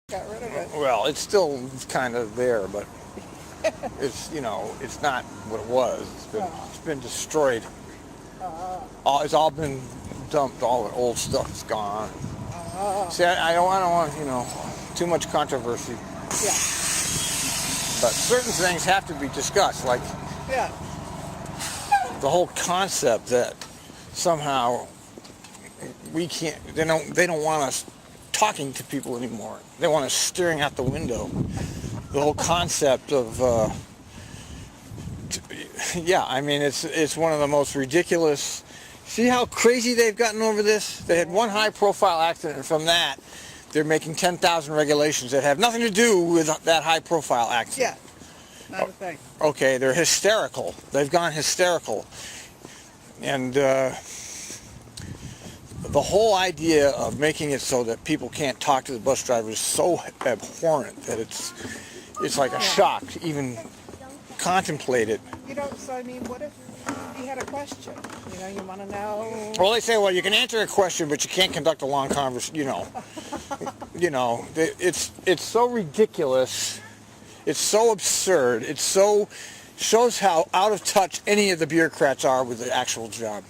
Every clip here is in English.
Got rid of it. Well, it's still kind of there, but it's, you know, it's not what it was. It's been destroyed. It's all been dumped. All the old stuff's gone. See, I don't want, you know, too much controversy. Yeah. But certain things have to be discussed, like Yeah. the whole concept that somehow we can't. They don't want us talking to people anymore. They want us staring out the window. The whole concept of, yeah, I mean, it's one of the most ridiculous. See how crazy they've gotten over this? They had one high-profile accident, and from that, they're making 10,000 regulations that have nothing to do with that high-profile accident. Yeah, not a thing. Okay, they're hysterical. They've gone hysterical. And the whole idea of making it so that people can't talk to the bus driver is so abhorrent that it's like a shock to even contemplate it. You know, so I mean, what if you had a question? You know, you want to know. Well, they say, well, you can answer a question, but you can't conduct a long conversation. You know, it's so ridiculous. It's so absurd. It so shows how out of touch any of the bureaucrats are with the actual job.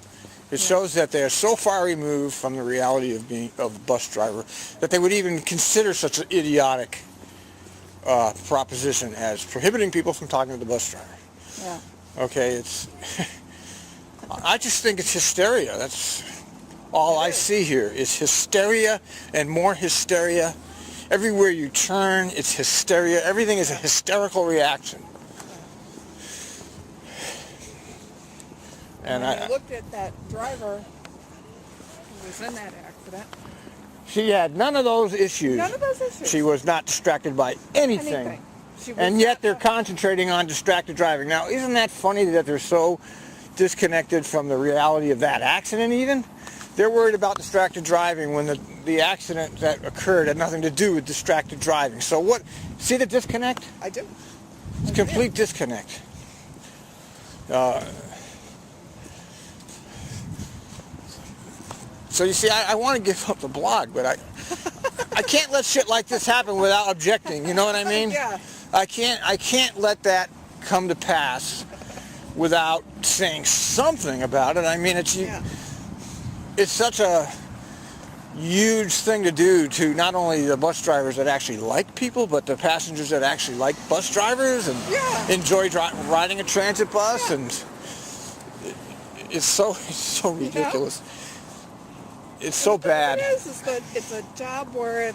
It shows that they are so far removed from the reality of being a bus driver that they would even consider such an idiotic proposition as prohibiting people from talking to the bus driver. Yeah. Okay, it's. I just think it's hysteria. That's all I see here is hysteria and more hysteria. Everywhere you turn, it's hysteria. Everything is a hysterical reaction. And when I looked at that driver who was in that accident. She had none of those issues. None of those issues. She was not distracted by anything. And yet they're concentrating on distracted driving. Now, isn't that funny that they're so disconnected from the reality of that accident even? They're worried about distracted driving when the accident that occurred had nothing to do with distracted driving. So what? See the disconnect? I do. It's complete disconnect. So you see, I want to give up the blog, but I can't let shit like this happen without objecting. You know what I mean? Yeah. I can't let that come to pass without saying something about it. I mean, it's such a huge thing to do to not only the bus drivers that actually like people, but the passengers that actually like bus drivers and enjoy riding a transit bus. And it's so ridiculous. It's so bad. It is that it's a job where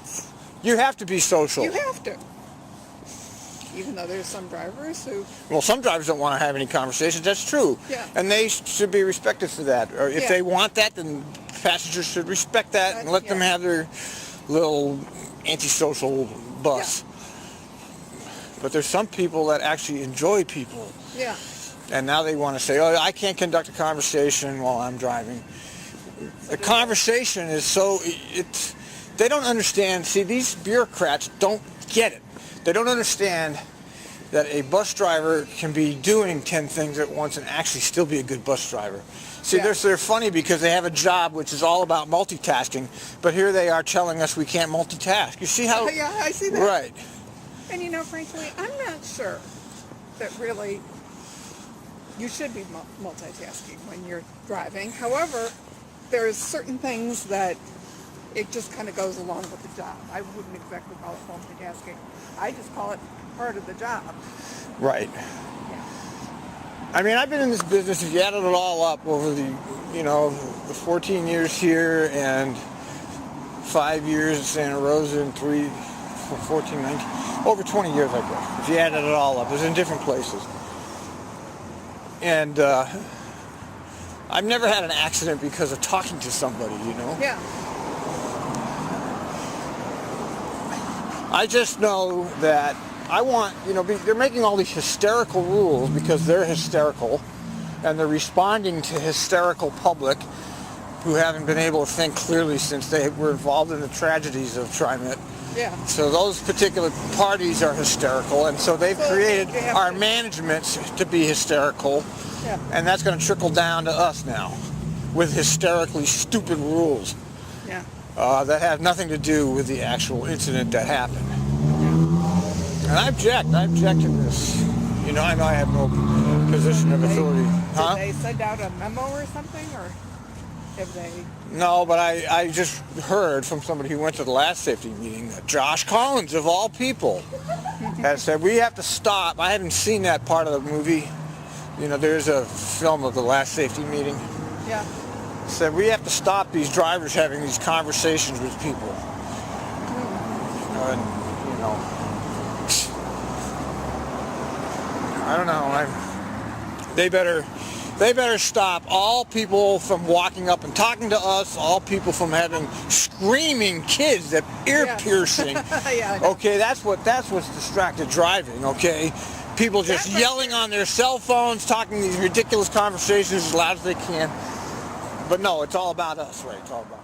you have to be social. You have to. Even though there's some drivers who... Well, some drivers don't want to have any conversations. That's true. Yeah. And they should be respected for that. Or if they want that, then passengers should respect that and let them have their little antisocial bus. Yeah. But there's some people that actually enjoy people. Yeah. And now they want to say, oh, I can't conduct a conversation while I'm driving. The conversation is so... they don't understand. See, these bureaucrats don't get it. They don't understand that a bus driver can be doing 10 things at once and actually still be a good bus driver. See, they're funny because they have a job which is all about multitasking, but here they are telling us we can't multitask. You see how... Yeah, I see that. Right. And you know, frankly, I'm not sure that really you should be multitasking when you're driving. However, there's certain things that it just kind of goes along with the job. I wouldn't exactly call it multitasking. I just call it part of the job. Right. Yeah. I mean, I've been in this business, if you added it all up over the 14 years here and 5 years in Santa Rosa and 14, 19, over 20 years, I guess. If you added it all up, it was in different places. And I've never had an accident because of talking to somebody, you know? Yeah. I just know that I want, they're making all these hysterical rules because they're hysterical and they're responding to hysterical public who haven't been able to think clearly since they were involved in the tragedies of Trimet. Yeah. So those particular parties are hysterical, and so they've created our management to be hysterical, and that's going to trickle down to us now with hysterically stupid rules. Yeah. That have nothing to do with the actual incident that happened. And I object to this. You know I have no position of authority. Huh? Did they send out a memo or something, or have they? No, but I just heard from somebody who went to the last safety meeting that Josh Collins, of all people, has said we have to stop. I haven't seen that part of the movie. You know, there's a film of the last safety meeting. Yeah. Said we have to stop these drivers having these conversations with people. And, you know, I don't know. They better stop all people from walking up and talking to us. All people from having screaming kids that ear piercing. Yeah, okay, that's what's distracted driving. Okay, people just yelling on their cell phones, talking these ridiculous conversations as loud as they can. But no, it's all about us, right? It's all about